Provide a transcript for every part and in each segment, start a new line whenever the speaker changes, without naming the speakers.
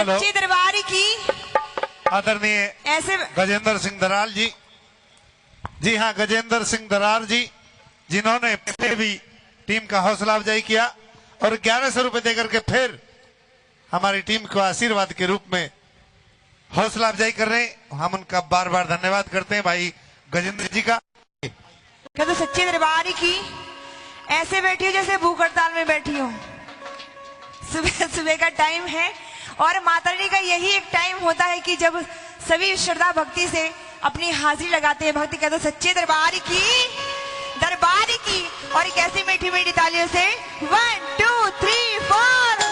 सच्चे दरबार की
आदरणीय
ऐसे
गजेंद्र सिंह दरार जी, जी हाँ गजेंद्र सिंह दरार जी, जिन्होंने पहले भी टीम का हौसला अफजाई किया और 1100 रुपए देकर के फिर हमारी टीम को आशीर्वाद के रूप में हौसला अफजाई कर रहे हैं। हम उनका बार बार धन्यवाद करते हैं भाई गजेंद्र जी का।
तो सच्चे दरबार की ऐसे बैठी हो जैसे भूख हड़ताल में बैठी हो। सुबह सुबह का टाइम है और माता रानी का यही एक टाइम होता है कि जब सभी श्रद्धा भक्ति से अपनी हाजिरी लगाते हैं। भक्ति कहते सच्चे दरबार की और एक ऐसी मीठी मीठी तालियों से 1 2 3 4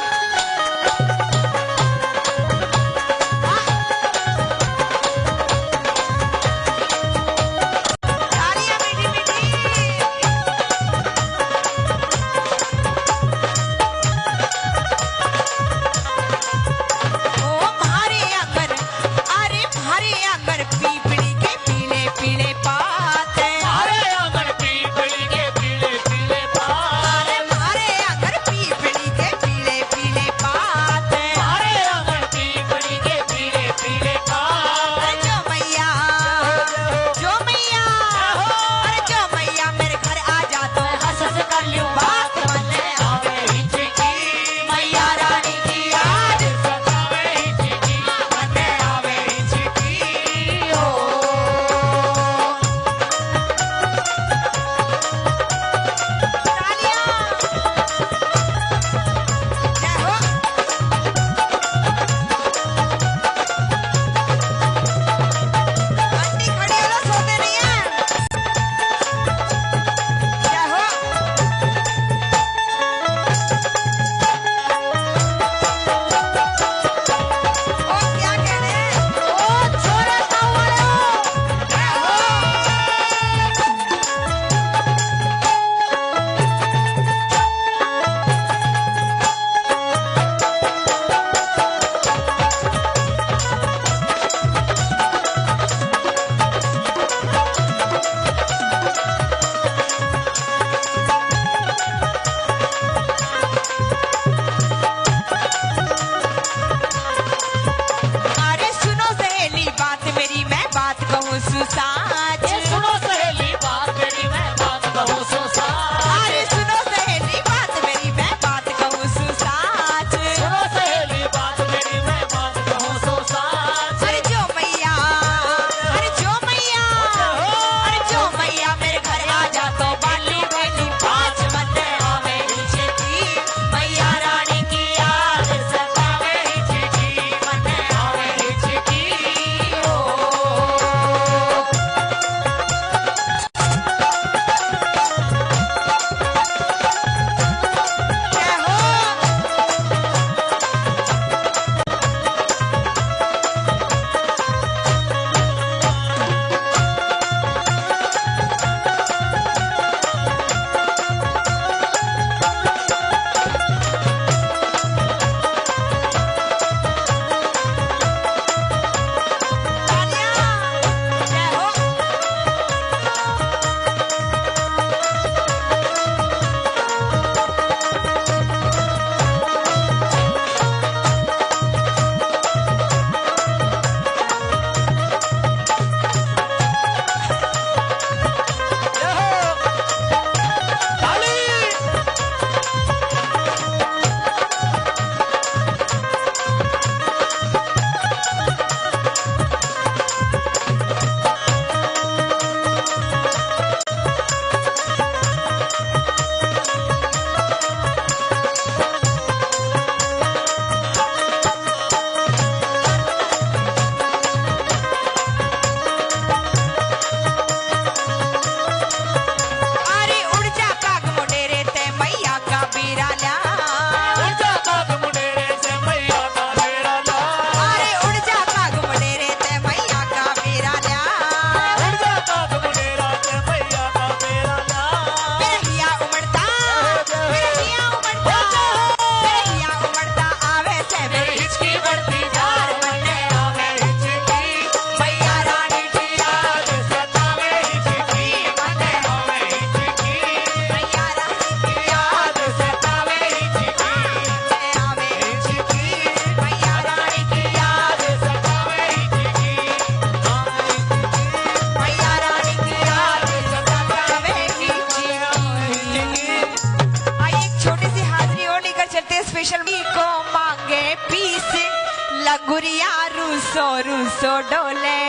गुड़िया रूसो रूसो डोले।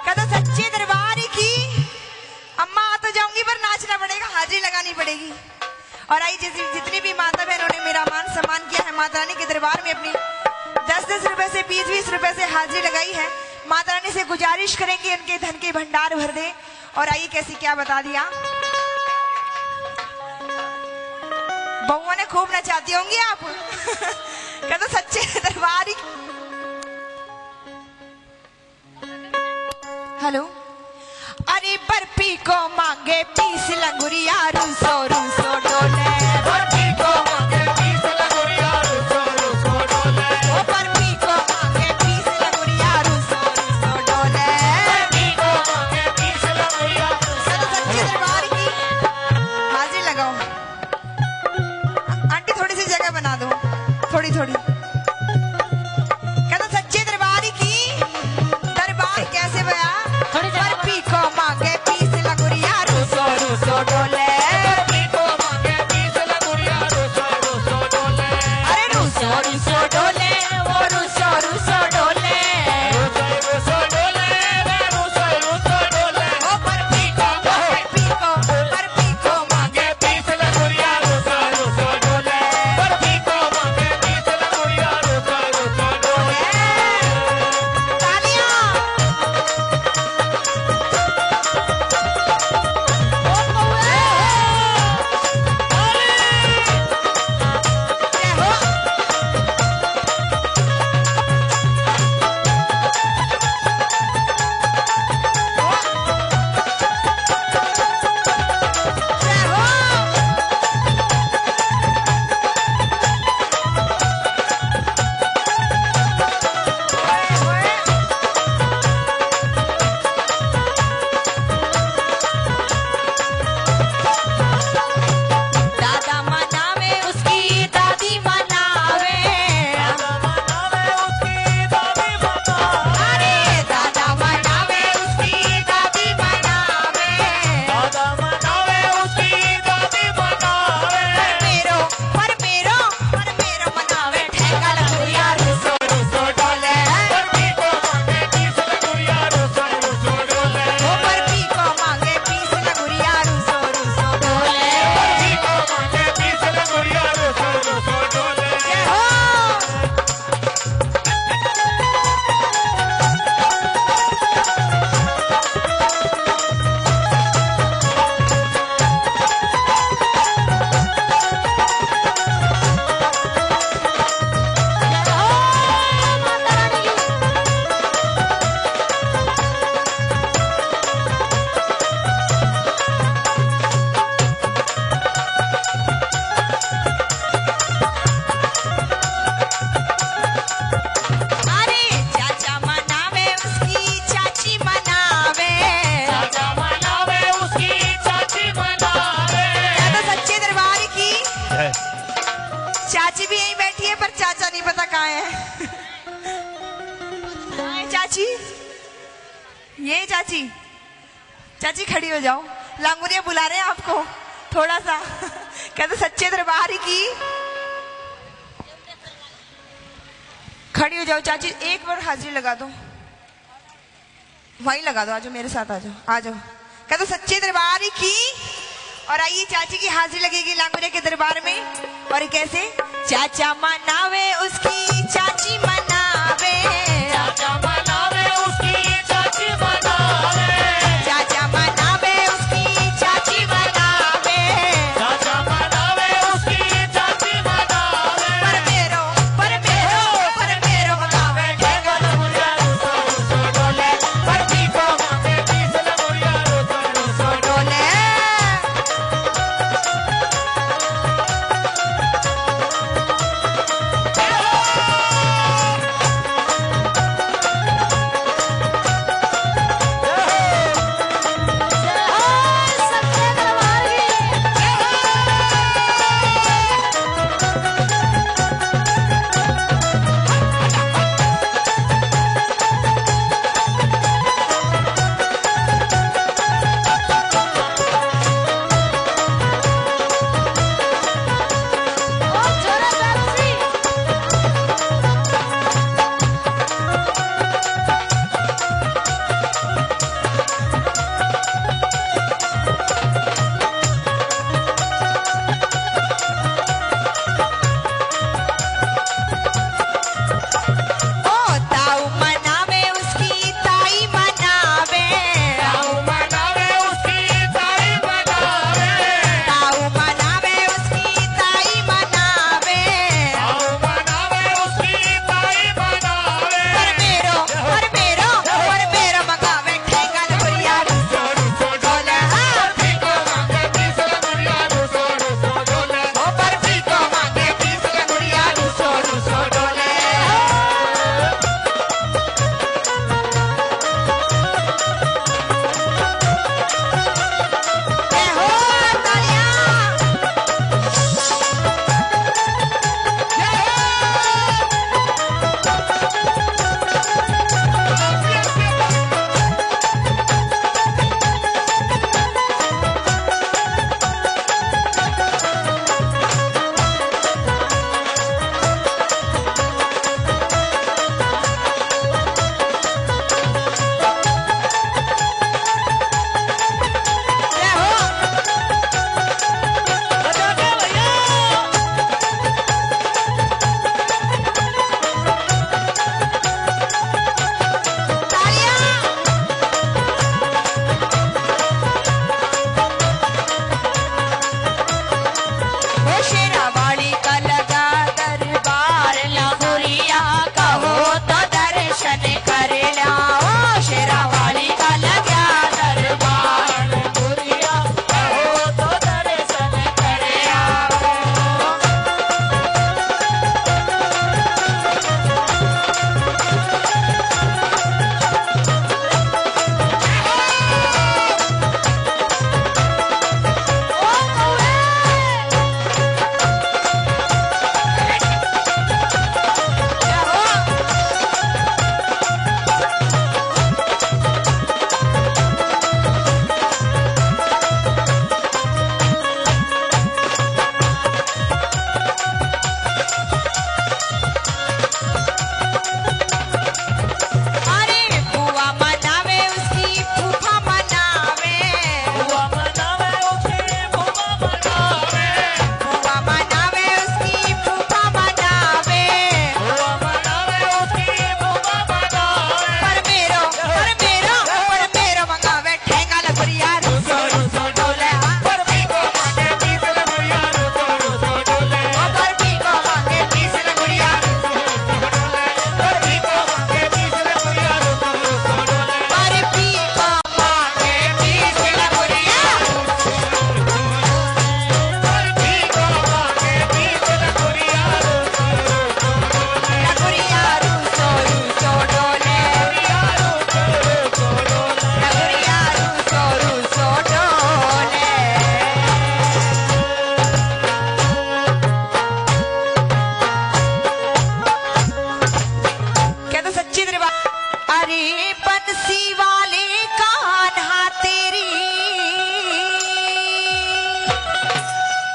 कहते सच्चे दरबार की अम्मा आ तो जाऊंगी पर नाचना पड़ेगा, हाजिरी लगानी पड़ेगी। और आई जितनी भी माता बहनों ने मेरा मान सम्मान किया है माता रानी के दरबार में, अपनी 10-10 रुपए से 20-20 रुपए से हाजिरी लगाई है, माता रानी से गुजारिश करेंगे उनके धन के भंडार भर दे। और आइए कैसी क्या बता दिया, बहुओं ने खूब नचाती होंगी आप। कहते सच्चे दरबार की। हेलो, अरे बर्फी को मांगे पीस लंगुरिया रूसो रूसो डोले। बर्फी को मांगे पीस लंगुरिया रूसो रूसो डोले। ओ बर्फी को मांगे पीस लंगुरिया रूसो रूसो डोले। बर्फी को मांगे पीस लंगुरिया रूसो। सच्चे दरबार की हाजिरी लगाओ। आंटी थोड़ी सी जगह बना दो, थोड़ी थोड़ी। कहते सच्चे दरबार की दरबार कैसे बया, बर्फी को मांगे पीस लंगुरिया रूसो रूसो डोले। बर्फी को मांगे पीस लंगुरिया रूसो रूसो डोले। अरे रूसो रूसो डोले, वो रूसो रूसो डोले। रूसो रूसो डोले, रूसो रूसो डोले। ओ बर्फी को मांगे पीस लंगुरिया रूसो रूसो डोले। बर्फी को मांगे पीस लंगुरिया रूसो रूसो डोले। तालियां। दादा मनावे उसकी दादी मनावे। अरे दादा मनावे उसकी दादी मनावे। पर मेरो मनावे ठेका लंगुरिया रूसो रूसो डोले। ओ बर्फी को मांगे पीस लंगुरिया रूसो रूसो डोले। जय हो। अरे चाचा मनावे उसकी चाची मनावे। या तो सच्चे दरबार की चाची भी यहीं बैठी है, पर चाचा नहीं पता कहाँ है। कहाँ है चाची? ये चाची, चाची खड़ी हो जाओ, लांगुरिया बुला रहे हैं आपको थोड़ा सा। कहते सच्चे दरबार की खड़ी हो जाओ चाची, एक बार हाजिरी लगा दो, वहीं लगा दो, आजो मेरे साथ, आजो आजो। कहते सच्चे दरबार की। और आइए चाची की हाजिरी लगेगी लांगुरिया के दरबार में। और कैसे, चाचा मनावे उसकी चाची मनावे। चाचा मनावे उसकी चाची मनावे। पर मेरो मनावे ठेका लंगुरिया रूसो रूसो डोले। बर्फी को मांगे पीस लंगुरिया रूसो रूसो डोले।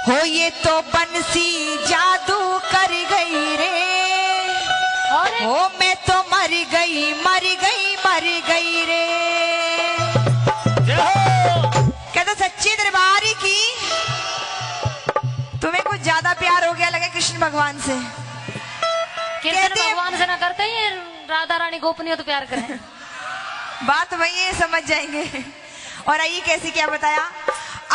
हो ये तो बंसी जादू कर गई रे, हो मैं तो मर गई मर गई मर गई रे। कहते सच्ची दरबारी की तुम्हें कुछ ज्यादा प्यार हो गया लगे कृष्ण भगवान से।
कृष्ण भगवान से ना करते ही राधा रानी गोपनीय तो प्यार करें।
बात वही है, समझ जाएंगे। और आइए कैसी क्या बताया।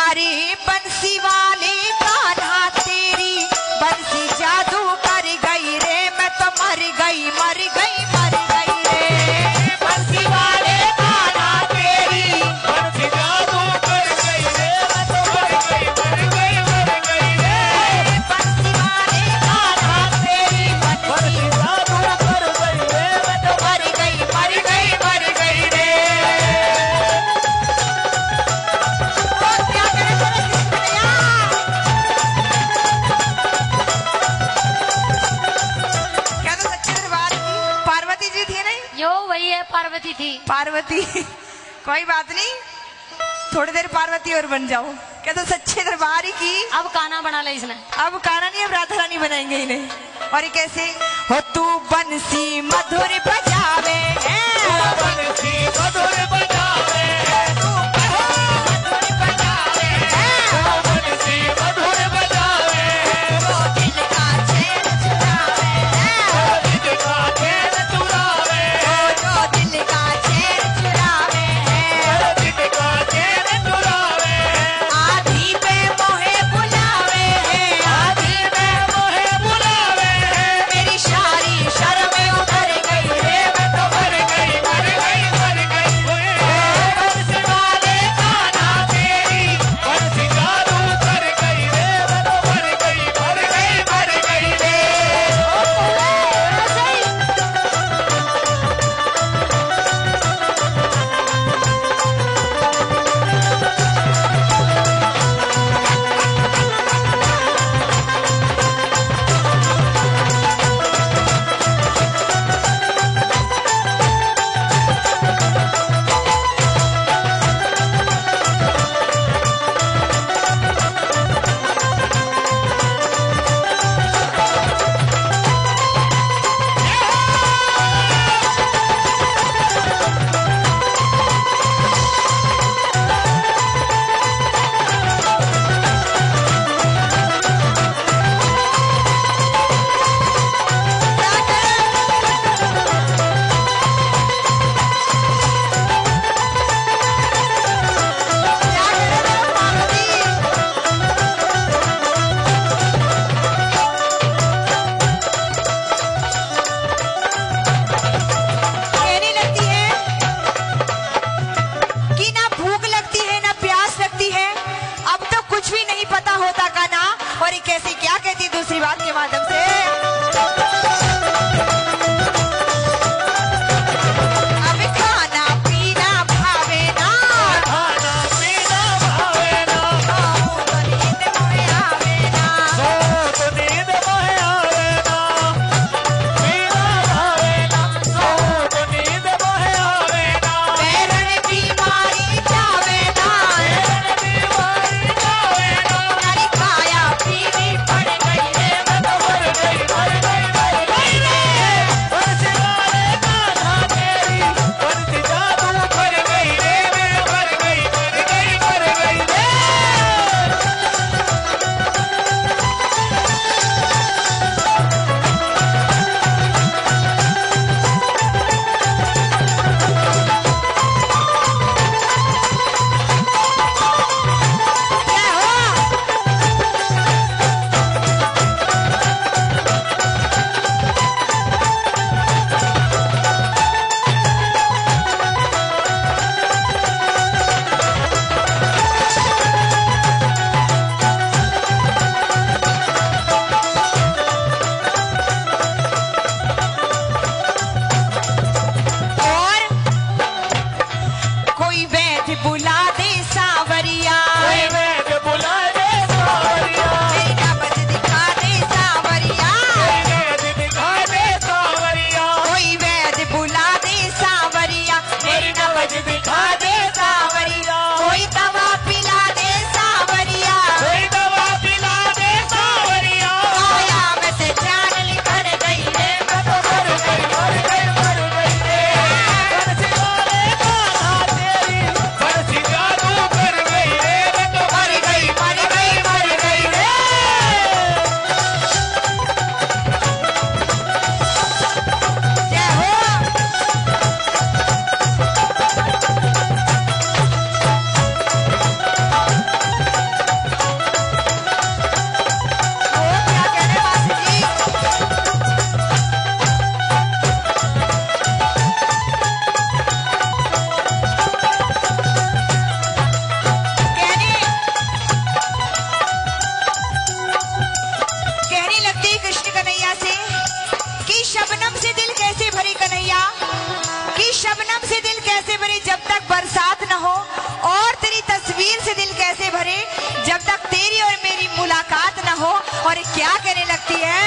अरे बंसी वाले कान्हा तेरी बंसी जादू कर गई रे, मैं तो मर गई मर गई मर गई रे। बंसी वाले कान्हा तेरी
बंसी जादू कर गई रे, मैं तो मर गई मर गई मर गई रे।
बंसी वाले कान्हा तेरी बंसी
जादू कर गई रे, मैं तो
मर गई मर गई मर गई रे। तो क्या करे तेरे कृष्णया। क्या तो सच्चे दरबार की पार्वती जी थी नहीं?
यो वही है, पार्वती थी।
पार्वती कोई बात नहीं, थोड़ी देर पार्वती और बन जाओ। क्या तो सच्चे दरबार की
अब काना बना ले इसने।
अब काना नहीं, अब राधा रानी बनाएंगे इन्हें। और ये कैसे हो तू बंसी मधुर बजावे
बंसी मधुर बजावे,
मधुर बजावे
बंसी मधुर बजावे,
वो दिल का चैन चुरावे
दिल का चैन चुरावे,
जो दिल का चैन चुरावे
दिल का चैन चुरावे।
आधी पे मोहे बुलावे
आधी में मोहे बुलावे,
मेरी सारी शर्में उतर गई रे, मैं तो
मर गई मर गई मर गई। बंसी वाले कान्हा तेरी बंसी जादू कर गई रे, मैं तो मर गई मर गई मर गई रे।
ये नहीं लगती है कि ना भूख लगती है ना प्यास लगती है, अब तो कुछ भी नहीं पता होता का ना। और ये कैसे क्या कहती है दूसरी बात के माध्यम से। अब खाना पीना भावे ना,
खाना पीना भावे ना,
तो नींद मोहे आवे ना।
तो नींद मोहे आवे ना। पीना भावे ना, तो नींद मोहे आवे ना।
पैरण बीमारी जावे ना,
बीमारी जावे ना,
मेरी काया पीनी पड़ गई रे, मैं तो मर क्या कहने लगती है?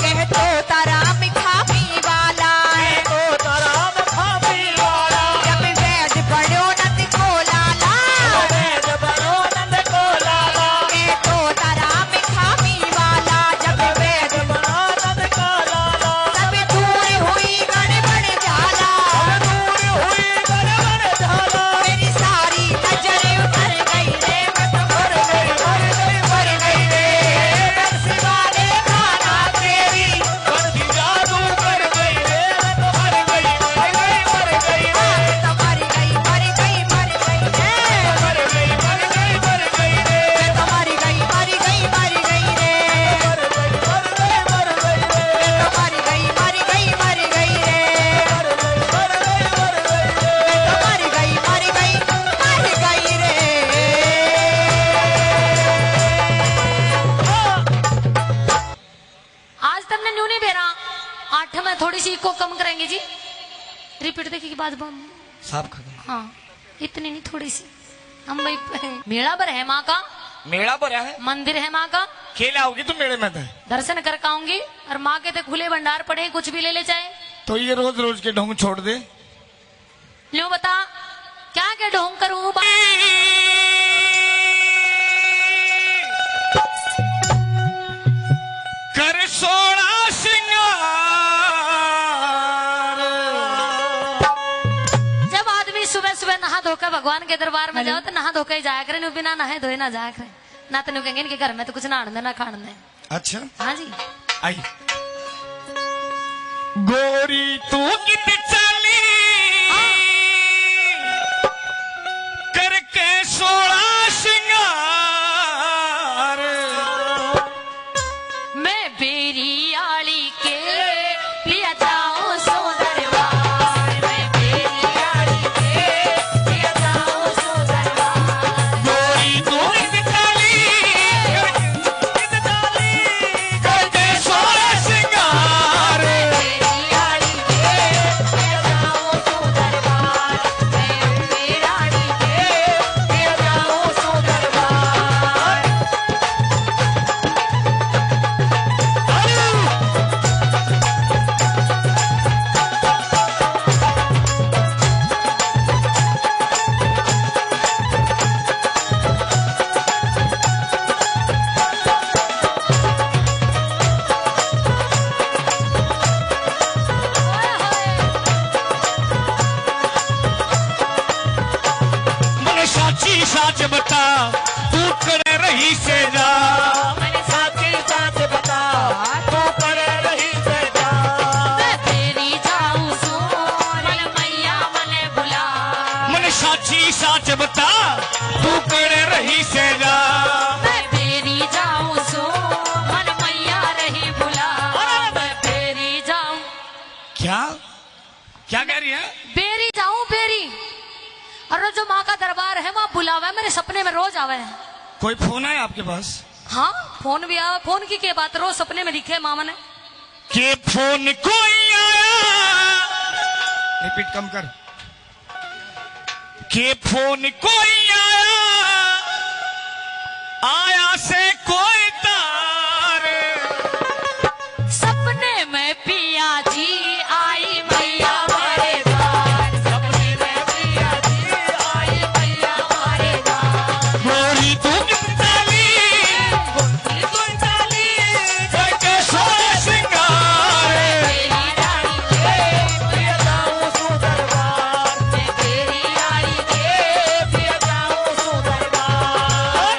कह तो तारा मीठा पी वाला
तो तारा खापी वाला
जब वैद बड़ो नंद को लाला
वेद बनो नंद को लाला
कह तो तारा मीठा पी वाला जब वैद
बनो नंद को लाला
सब दूर हुई गड़बड़ झाला
दूर हुई गड़बड़ झाला
मेरी सारी नजरें उतर गई रे मैं तो मर गई
मर गई रे
सिवाले खाना तेरी
बंसी जादू कर गई रे मैं तो मर गई मर गई मर गई रे
तो मर गई मर गई मर गई रे
मर गई मर गई मर गई रे
मैं तो मर गई मर गई मर गई रे
मर गई मर गई मर गई रे
मैं तो मर गई मर गई मर गई रे
मर गई मर गई मर गई रे
मैं तो मर गई मर गई मर गई रे।
आज तुमने न्यू नहीं बेरा 8 में थोड़ी सी को कम करेंगे जी। रिपीट देखिए बाद
साफ खत्म
हाँ इतनी नहीं थोड़ी सी हम भाई मेला पर है माँ का
मेला भरा है
मंदिर है माँ का
खेला होगी तो मेले में तो
दर्शन कर आऊंगी और माँ के तो खुले भंडार पड़े कुछ भी ले ले जाए।
तो ये रोज रोज के ढोंग छोड़ दे
लो बता क्या क्या ढोंग करूं
कर सोना सिंगार
जब आदमी सुबह सुबह नहा धोकर भगवान के दरबार में जाओ तो नहा धोकर ही जाया करे बिना नहाए धोए ना जाया करे ना तो कहेंगे इनके घर में तो कुछ ना आने ना खाने दे।
अच्छा
हाँ जी
आई गोरी तू कित चली करके सोना सिंगार
मैं बेरी आली के लिया जाऊं सो दरबार मैं बेरी आली के लिया जाऊं सो दरबार
गोरी तू कित चली करके सोना सिंगार
बेरी आली के लिया जाऊं सो दरबार मैं बेरी आली के लिया जाऊं सो दरबार।
मन साची साच बता तू करे रही से जा मैंने साची साच बता तू करे रही से जा
मैं बेरी जाऊं सो मन मैया मने बुला
मन साची साच बता तू करे रही से जा
मैं बेरी जाऊं सो मन मैया रही बुला मैं बेरी जाऊं
क्या क्या कह रही है
बेरी जाऊं बेरी और जो माँ का दरबार है वहाँ बुलावा है मेरे सपने में रोज आवे है।
कोई फोन है आपके पास
हाँ फोन भी आवा फोन की क्या बात रोज सपने में लिखे मामा ने
के फोन कोई आया रिपीट कम कर के फोन कोई आया से कोई तार
सपने में पिया जी आई मैया मारे द्वार सपने में पिया जी आई मैया मारे द्वार
गोरी तू कितनी
तू चाली
करके सोना सिंगार
बेरी रानी के पिया जाऊं सो दरबार मैं बेरी रानी के पिया जाऊं सो दरबार।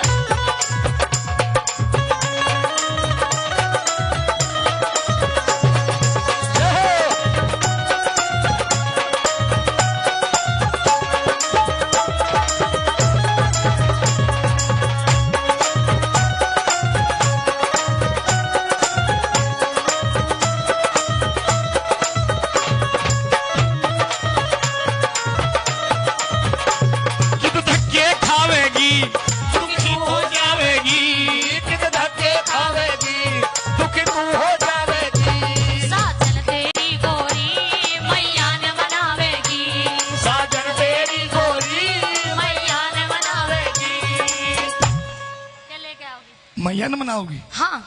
जश्न मनाओगी?
हाँ,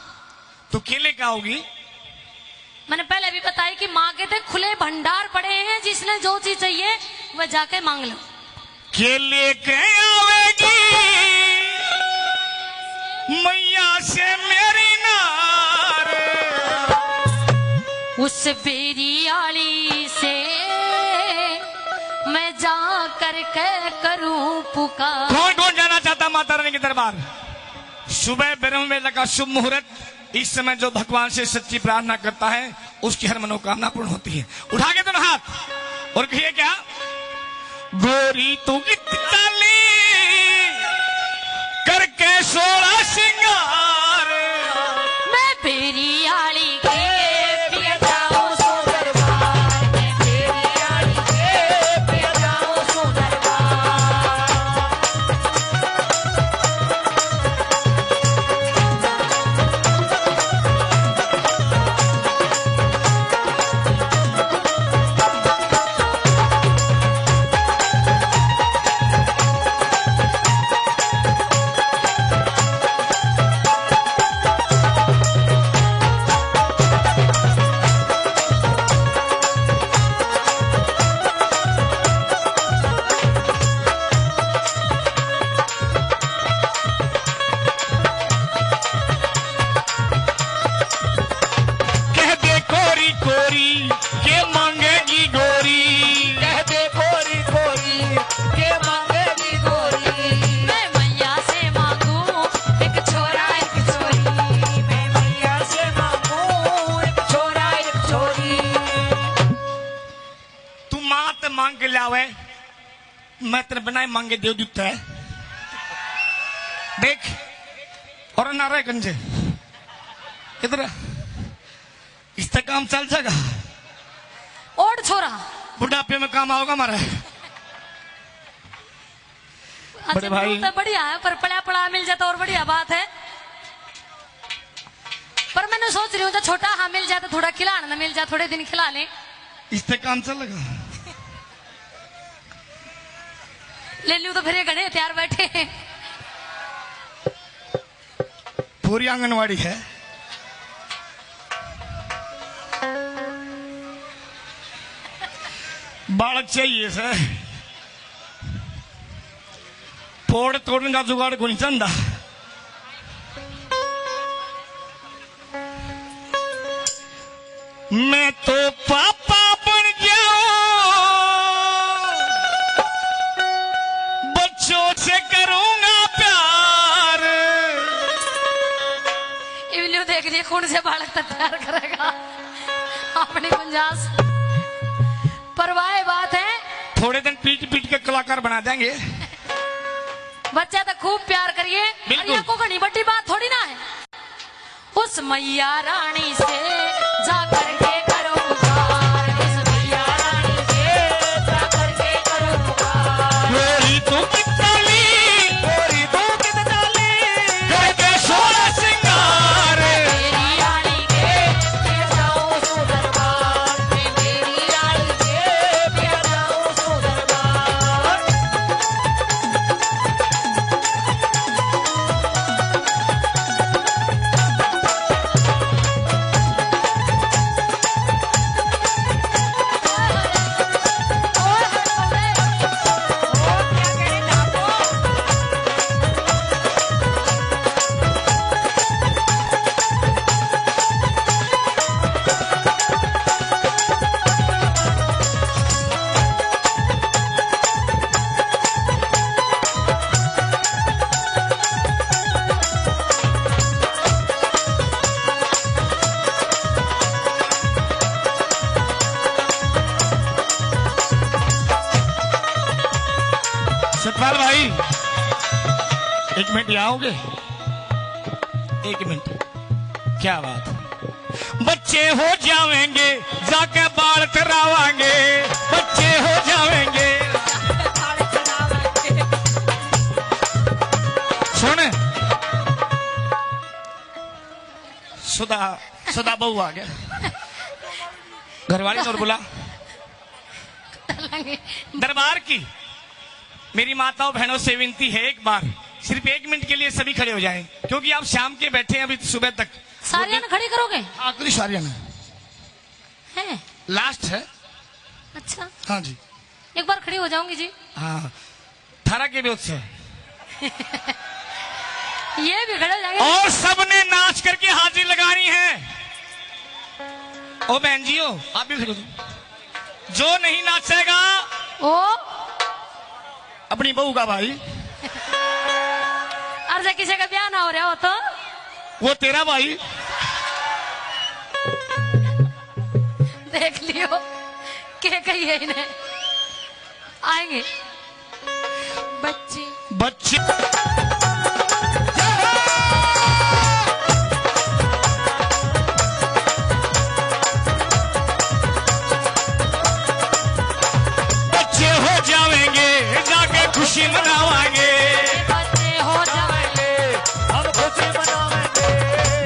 तो केले का होगी?
मैंने पहले भी बताया कि मांगे थे, खुले भंडार पड़े हैं, जिसने जो चीज चाहिए वह जाके मांग लो।
केले के आवेगी मैया से मेरी नार,
उस बेरी आली से मैं जा करके करूं पुकार।
कौन कौन जाना चाहता माता रानी के दरबार? सुबह ब्रह्म वेला का शुभ मुहूर्त, इस समय जो भगवान से सच्ची प्रार्थना करता है उसकी हर मनोकामना पूर्ण होती है। उठा के दोनों हाथ और कहिए क्या? गोरी तू गीत चाली करके 16 श्रृंगार,
मैं बेरी आली के पिया जाऊं सो दरबार, मैं बेरी आली के पिया जाऊं सो दरबार।
मांग के लावे, मैं तेरे बनाए मांगे देव दीप्ता है। देख और नारे गंजे इधर, इससे काम चल जाएगा।
और छोरा
बुढ़ापे में काम आओगा हमारा। बड़े भाई
तो बढ़िया है, पर पड़ा पड़ा मिल जाता और बढ़िया बात है। पर मैंने सोच रही हूँ तो छोटा हाँ मिल जाए तो थोड़ा खिलाना ना मिल जाए, थोड़े दिन खिला ले,
इससे काम चलेगा।
ले लूं तो फिर ये घने तैयार बैठे हैं।
पूरी आंगनवाड़ी है। बालक चाहिए सर, फोड़ तोड़ने का जुगाड़ को नहीं चंदा। मैं तो पापा बन जाऊं, बच्चों से करूंगा प्यार।
इवलियो देख लिए कौन से बालक तक प्यार करेगा अपनी गुंजाइश। परवाह बात है,
थोड़े दिन पीट पीट के कलाकार बना देंगे।
बच्चा तो खूब प्यार करिए,
बिल्कुल।
को घनी बड़ी बात थोड़ी ना है। उस मैया रानी से जा करके करो पुकार, उस मैया रानी से जा करके करो पुकार।
गोरी तू कितनी, गोरी तू कितनी, करके 16 श्रृंगार।
मेरी रानी के पिया जाओ सो दरबार, मैं मेरी रानी के पिया जाओ सो दरबार।
सतपाल भाई एक मिनट यहाँ आओगे? एक मिनट, क्या बात। बच्चे हो जावेंगे जाके बाल करावांगे, बच्चे हो जावेंगे। सुन सुधा बहू आ गया, घरवाली और बुला। दरबार की मेरी माताओं बहनों से विनती है, एक बार सिर्फ 1 मिनट के लिए सभी खड़े हो जाएं, क्योंकि आप शाम के बैठे हैं अभी सुबह तक।
सारियां खड़ी करोगे?
आखिरी सारियां
हैं?
लास्ट है।
अच्छा,
हाँ जी,
एक बार खड़ी हो जाऊंगी जी।
हाँ, 18 के विरोध से
ये भी खड़े हो जाएंगे।
और सबने नाच करके हाजिरी लगानी है। ओ बहन जी, हो आप भी खड़े हो। जो नहीं नाचेगा
ओ
अपनी बहू का भाई,
और जब किसी का ब्याह ना हो रहा हो तो
वो तेरा भाई।
देख लियो क्या कही है इन्हें। आएंगे
बच्चे हो जाएंगे, जाके खुशी मनावाएंगे।
बच्चे हो जाएंगे,
हम खुशी मनावेंगे।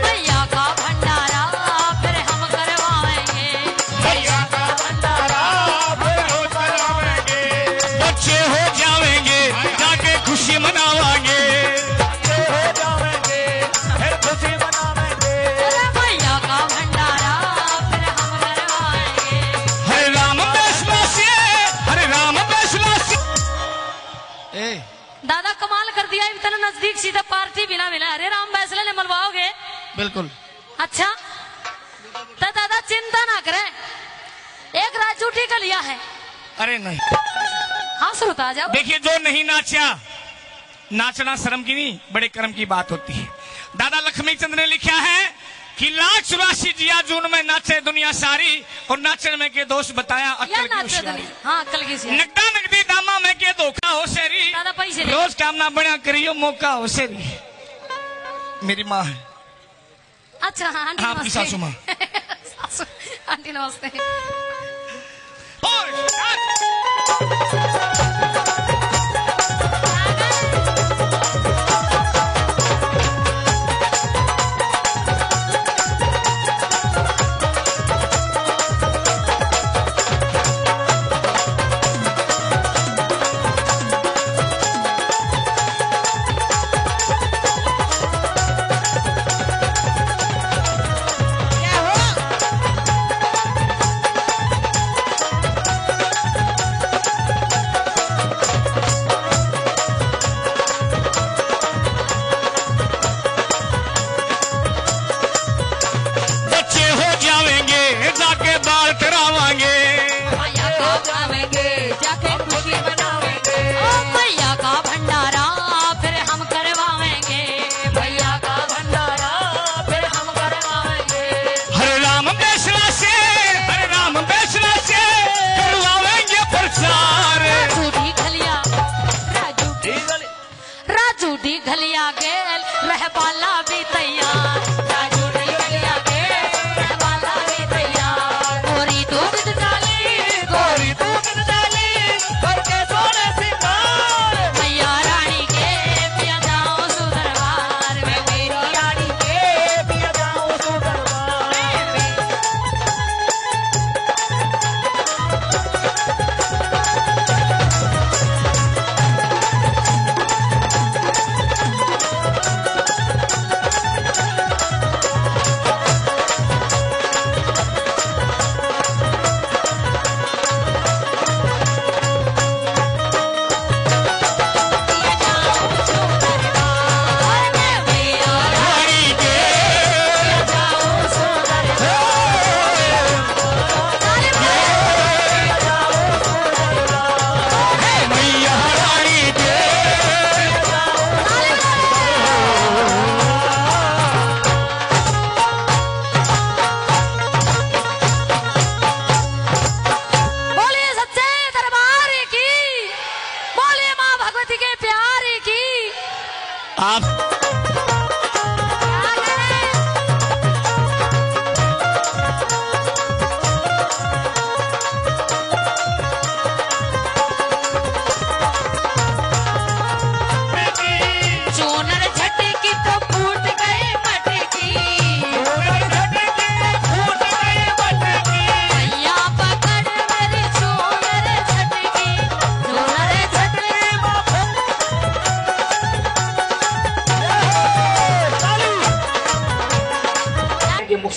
भैया का भंडारा फिर हम करवाएंगे।
भैया का भंडारा फिर हम करवाएंगे। बच्चे हो जाएंगे, जाके खुशी मनावाएंगे। बच्चे हो जाएंगे, फिर खुशी मनावेंगे।
अरे भैया का भंडारा फिर हम करवाएंगे।
हरे राम फैसला से, हरे राम फैसला से।
दादा कमाल कर दिया, इतना नजदीक सीधा पार्टी बिना मिला। अरे राम फैसले ने मलवाओगे?
बिल्कुल।
अच्छा, तो दादा चिंता ना करें, एक राजू टीका लिया है।
अरे नहीं,
हाँ श्रोता आ जाओ।
देखिए, जो नहीं नाचा, नाचना शर्म की नहीं, बड़े कर्म की बात होती है। दादा लक्ष्मी चंद ने लिखा है कि 1,84 जिया जून में नाचे दुनिया सारी, और नाचन में के दोष बताया
या
अक्कल की
नाचो
होशियारी।
दुनिया। हाँ अक्कल की होशियारी।
नकदा नकदी दामा में के धोखा हो शेरी,
दादा पैसे ले।
रोज कामना बना करियो मौका हो शेरी। मेरी माँ है।
अच्छा हाँ, आंटी
हाँ, आपकी
नमस्ते।
सासू माँ।
सासू आंटी नमस्ते।
और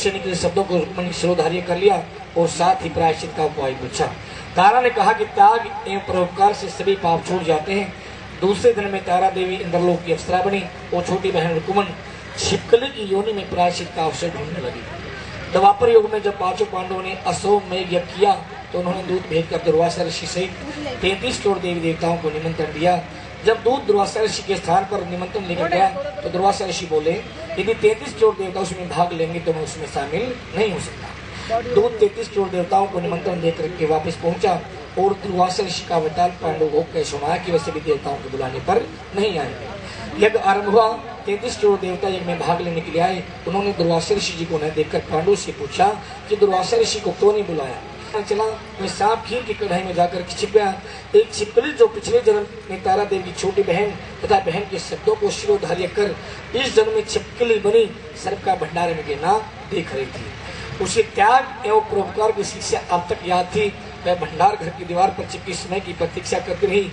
से निकले शब्दों को रुक्मणी ने शिरोधार्य कर लिया और साथ ही प्रायश्चित का उपाय पूछा। तारा ने कहा कि त्याग एवं परोपकार से सभी पाप छूट जाते हैं। दूसरे दिन में तारा देवी इंद्रलोक की अप्सरा बनी और छोटी बहन रुक्मन छिपकली की योनि में प्रायश्चित का अवसर ढूंढने लगी। द्वापर युग में जब पांचों पांडवों ने अश्वमेध यज्ञ किया तो उन्होंने दूत भेजकर दुर्वासा ऋषि सहित 33 करोड़ देवी देवताओं को निमंत्रण दिया। जब दूत दुर्वासा ऋषि के स्थान पर निमंत्रण लेकर गया तो दुर्वासा ऋषि बोले, यदि 33 करोड़ देवता उसमें भाग लेंगे तो मैं उसमें शामिल नहीं हो सकता। दूत 33 करोड़ देवताओं को निमंत्रण देकर के वापस पहुंचा और दुर्वासा ऋषि का वरदान पांडवों को कह सुनाया कि वे सभी देवताओं के बुलाने पर नहीं आएंगे। यज्ञ आरंभ हुआ। 33 करोड़ देवता यज्ञ में भाग लेने के लिए आए। उन्होंने दुर्वासा ऋषि जी को न देखकर पांडवों से पूछा कि दुर्वासा ऋषि को क्यों नहीं बुलाया। चला मैं सांप खीर की कढ़ाई में जाकर छिप गया। एक छिपकली जो पिछले जन्म में तारा देवी की छोटी बहन तथा बहन के शब्दों को शिरोधार्य कर इस जन्म में छिपकली बनी सर्प का भंडार में गिरना देख रही थी। उसे त्याग एवं परोपकार की शिक्षा अब तक याद थी। वह भंडार घर की दीवार पर चिपकी समय की प्रतीक्षा करती रही।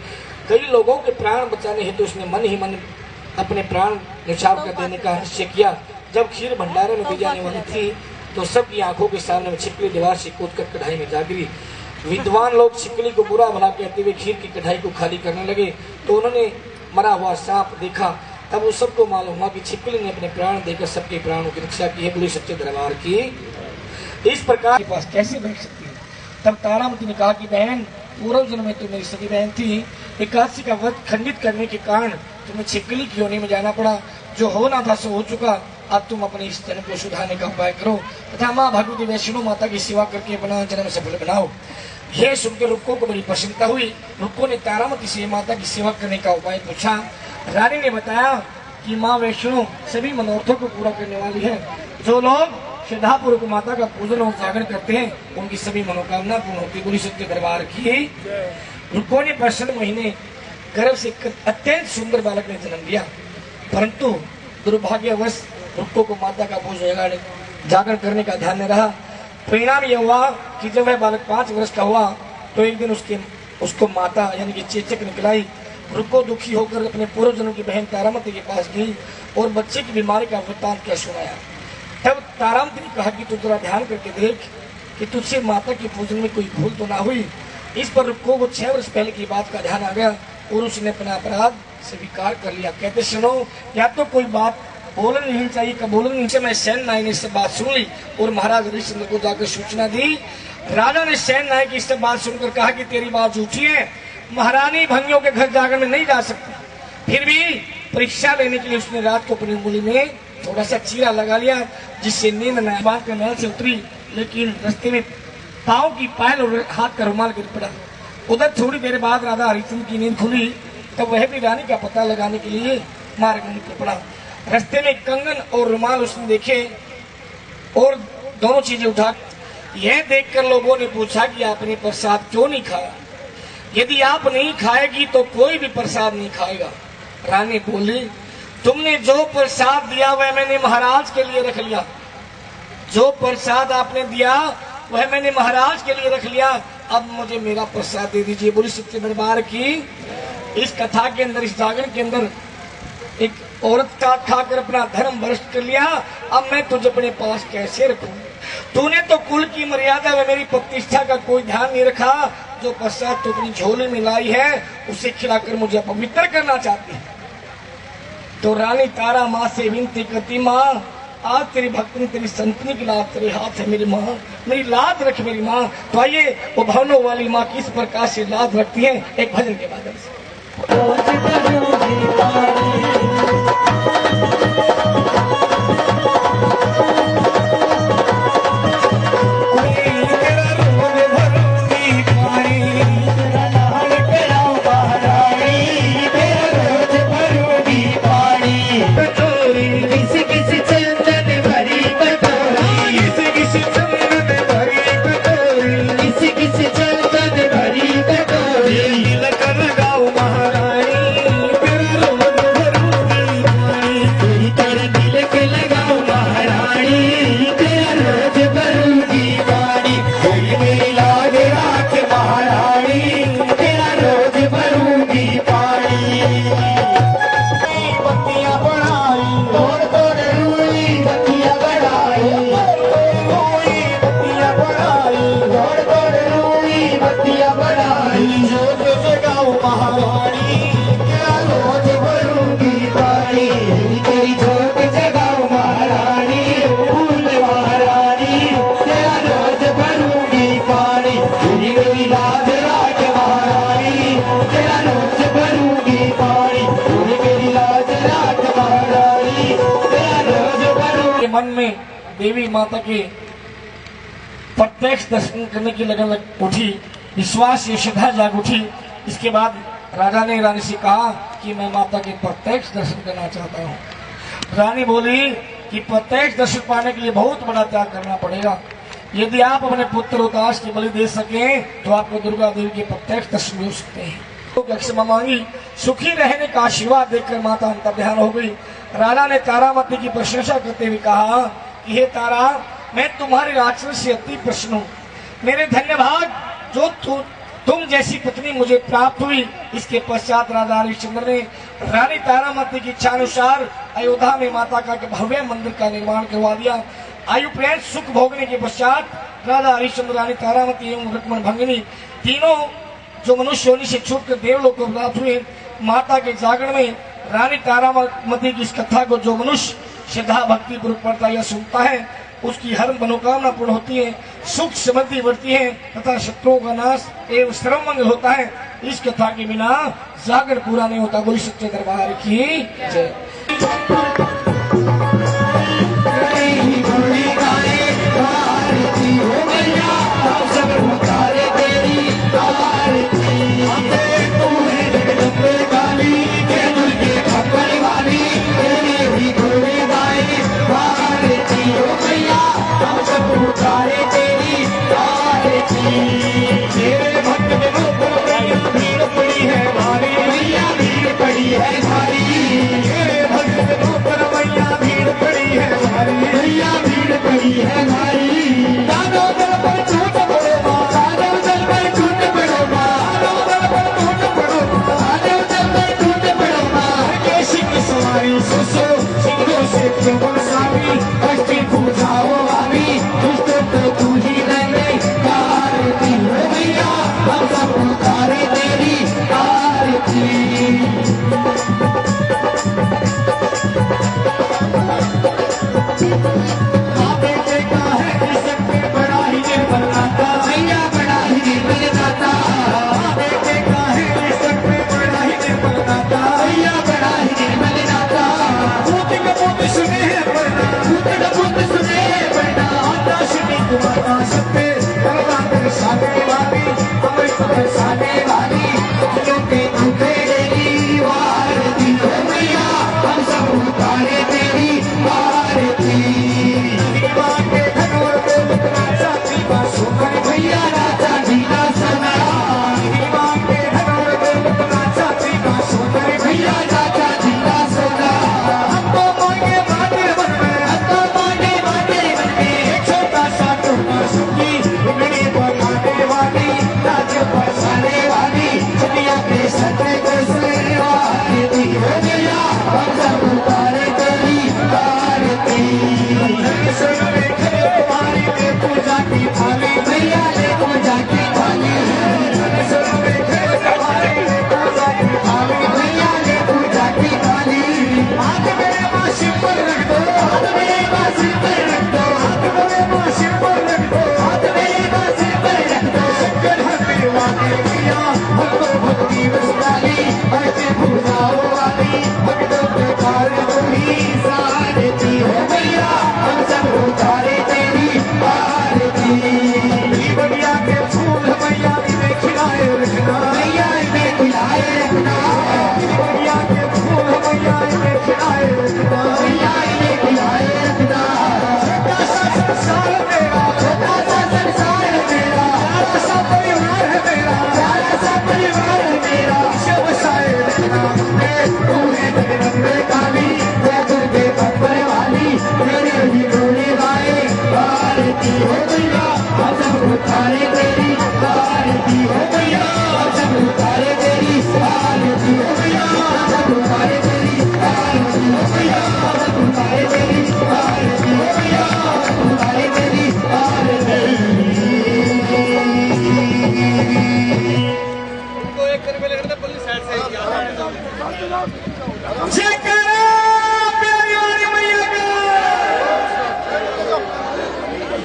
कई लोगों के प्राण बचाने हेतु उसने मन ही मन अपने प्राण न्यौछावर कर देने का निश्चय किया। जब खीर भंडारे में दी जाने वाली थी तो सबकी आंखों के सामने छिपकली दीवार से कूदकर कढ़ाई में जा गिरी। विद्वान लोग छिपकली को बुरा भला कहते हुए खीर की कढ़ाई को खाली करने लगे तो उन्होंने मरा हुआ सांप देखा। तब उस सबको मालूम हुआ कि छिपकली ने अपने प्राण देकर सबके प्राणों की रक्षा की है। बोली सच्चे दरबार की। इस प्रकार के पास कैसे बैठ सकती है। तब तारामती ने कहा कि बहन, पूर्व जन्म में तो मेरी सगी बहन थी। एकादशी का व्रत खंडित करने के कारण तुम्हें छिपकली की योनि में जाना पड़ा। जो होना था सो हो चुका। अब तुम अपने इस जन्म को सुधारने का उपाय करो तथा माँ भगवती वैष्णो माता की सेवा करके अपना जन्म सफल बनाओ। यह सुनकर रुक्को को बड़ी प्रसन्नता हुई। रुक्को ने तारामती से माता की सेवा करने का उपाय पूछा। रानी ने बताया कि माँ वैष्णो सभी मनोरथों को पूरा करने वाली है। जो लोग श्रद्धापूर्वक माता का पूजन और जागरण करते हैं उनकी सभी मनोकामना पूर्ण होती। बोली सत्य दरबार की। रुक्को ने प्रसन्न महीने गर्भ से अत्यंत सुंदर बालक ने जन्म दिया, परंतु दुर्भाग्यवश रुक्को को माता का पूजन जागरण करने का ध्यान नहीं रहा। परिणाम यह हुआ कि जब वह बालक 5 वर्ष का हुआ तो एक दिन उसको माता यानी कि चेचक निकलाई। रुक्को दुखी होकर अपने पूर्व जन्म की बहन तारामती के पास गई और बच्चे की बीमारी का वृत्तांत क्या सुनाया। तब तारामती ने कहा कि तू जरा ध्यान करके देख कि तुझसे माता के पूजन में कोई भूल तो ना हुई। इस पर रुक्को को 6 वर्ष पहले की बात का ध्यान आ गया और उसने अपना अपराध स्वीकार कर लिया। कहते सुनो, या तो कोई बात बोलना नहीं चाहिए, कब बोलना नहीं चाहिए। मैं सैन नायक ने इससे बात सुन ली और महाराज हरिश्चंद्र को जाकर सूचना दी। राजा ने सैन नायक की इससे बात सुनकर कहा कि तेरी बात झूठी है, महारानी भंगियों के घर जाकर में नहीं जा सकती। फिर भी परीक्षा लेने के लिए उसने रात को अपनी उंगली में थोड़ा सा चीरा लगा लिया जिससे नींद न बात का महल से उतरी, लेकिन रास्ते में पाँव की पायल और हाथ का रुमाल गिर पड़ा। उधर थोड़ी देर बाद राजा हरिश्चंद्र की नींद खुली तब वह भी रानी का पता लगाने के लिए मार्ग में निकल पड़ा। रास्ते में कंगन और रुमाल उसने देखे और दोनों चीजें उठा। यह देखकर लोगों ने पूछा कि आपने प्रसाद क्यों नहीं खाया। यदि आप नहीं खाएगी तो कोई भी प्रसाद नहीं खाएगा। रानी बोली, तुमने जो प्रसाद दिया वह मैंने महाराज के लिए रख लिया। जो प्रसाद आपने दिया वह मैंने महाराज के लिए रख लिया। अब मुझे मेरा प्रसाद दे दीजिए। बोली सच्चे दरबार की। इस कथा के अंदर, इस जागरण के अंदर एक औरत का खाकर अपना धर्म भ्रष्ट कर लिया। अब मैं तुझे अपने पास कैसे रखूं। तूने तो कुल की मर्यादा व मेरी प्रतिष्ठा का कोई ध्यान नहीं रखा। जो प्रसाद तू अपनी झोले में लाई है उसे खिलाकर मुझे पवित्र करना चाहती है। तो रानी तारा माँ से विनती करती, माँ आज तेरी भक्तनी तेरी संतनी की लाद तेरे हाथ है। मेरी माँ, मेरी लाद रख मेरी माँ। तो आइए वो भवनों वाली माँ किस प्रकार से लाद रखती है एक भजन के माध्यम से।
महारानी
मन में देवी माता के प्रत्यक्ष दर्शन करने की लगन उठी, विश्वास ये श्रद्धा जाग उठी। इसके बाद राजा ने रानी से कहा कि मैं माता के प्रत्यक्ष दर्शन करना चाहता हूँ। रानी बोली कि प्रत्यक्ष दर्शन पाने के लिए बहुत बड़ा त्याग करना पड़ेगा। यदि आप अपने पुत्र उताश की बलि दे सके तो आपको दुर्गा देवी के प्रत्यक्ष दर्शन भी हो सकते हैं। तो क्षमा मांगी, सुखी रहने का आशीर्वाद देखकर माता अंतर्ध्यान हो गई। राजा ने तारामती की प्रशंसा करते हुए कहा कि हे तारा, मैं तुम्हारे आचरण से अति प्रसन्न हूँ। मेरे धन्य भाग जो तुम जैसी पत्नी मुझे प्राप्त हुई। इसके पश्चात राजा हरिश्चंद्र ने रानी तारामती की इच्छा अनुसार अयोध्या में माता का भव्य मंदिर का निर्माण करवा दिया। आयु प्रेत सुख भोगने के पश्चात राजा हरिश्चंद्र, रानी तारामती एवं रुक्मण भंगिनी तीनों जो मनुष्य योनि से छूटकर देवलोक को प्राप्त हुए। माता के जागरण में रानी तारामती की इस कथा को जो मनुष्य श्रद्धा भक्ति पूर्वक पढ़ता या सुनता है उसकी हर मनोकामना पूर्ण होती है, सुख समृद्धि बढ़ती है तथा शत्रुओं का नाश एवं सर्वमंगल होता है। इस कथा के बिना जागरण पूरा नहीं होता। बोली सच्चे दरबार की जय।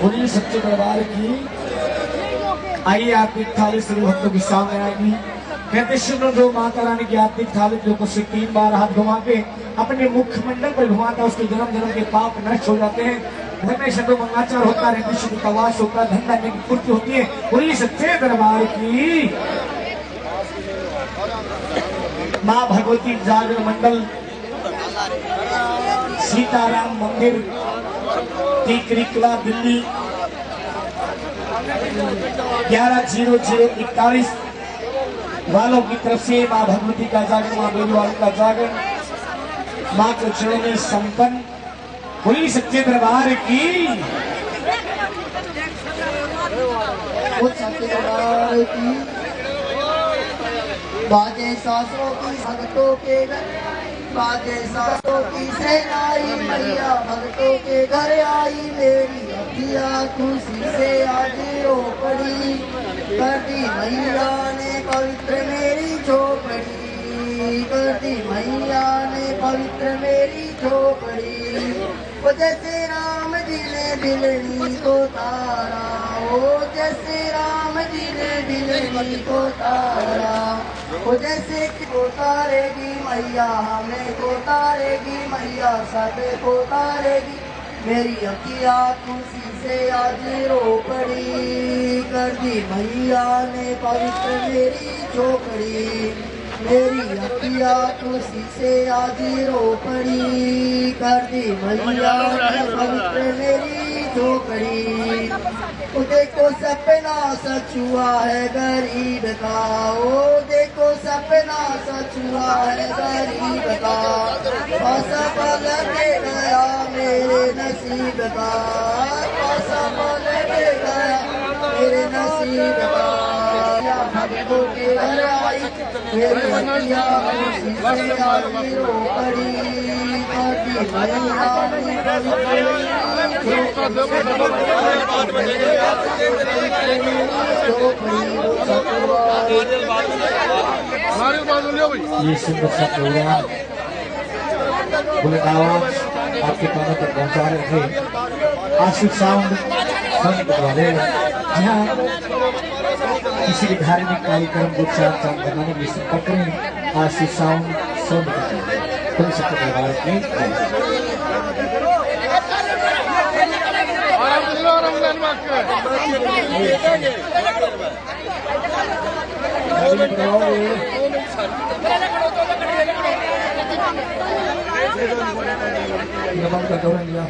बोलिए सच्चे दरबार की। आइए आपकी थाली सभी भक्तों के सामने आएगी। कहते सुनो जो माता रानी की आत्मिक थालित जो कुछ 3 बार हाथ घुमा के अपने मुखमंडल पर घुमाता उसके जन्म जन्म के पाप नष्ट हो जाते हैं। घर में शब्दों मंगाचार होता है, कृष्ण का वास होता है, धन धान्य की पूर्ति होती है। पूरी सच्चे दरबार की माँ भगवती जागर मंडल सीताराम मंदिर टीकरी कला दिल्ली 110041 वालों की तरफ से माँ भगवती का जागर, माँ बेली वालों का जागर, माँ के चरणों में संपन्न पूरी सच्चे दरबार की
बाजे सासों की भक्तों के घर, बाजे सासों की सेनाई मैया भक्तों के घर आई। मेरी अखिया खुशी से आज रो पड़ी, कर दी मैया ने पवित्र मेरी झोपड़ी, कर दी मैया ने पवित्र मेरी झोपड़ी। वो जैसे राम जी ने दिलनी को तारा, ओ जैसे राम जी ने दिलनी को तारा, वो जैसे को तारेगी मैया हमें को तारेगी मैया सबे को तारेगी। मेरी अखिया खुशी से आज रो पड़ी, कर दी मैया ने पवित्र मेरी झोपड़ी। मेरी अखिया खुशी से आज रो पड़ी, कर दी मैया ने पवित्र मेरी झोपड़ी। देखो सपना सच हुआ है गरीब का, ओ देखो सपना सच हुआ है गरीब का, असफल के गया मेरे नसीब का, असफल के गया मेरे नसीब का। भक्तों के घर आई मेरी अखिया खुशी से आज रो पड़ी, कर दी मैया ने
ये सुंदर सा प्रोग्राम बुलेट आवाज आपके कानों तक पहुंचा रहे थे आशिक साउंड वाले, जहाँ किसी भी धार्मिक कार्यक्रम को चार चांद बनाने की संपर्क करें आशिक साउंड तुम सबके दरबार में। नमन का दौरा लिया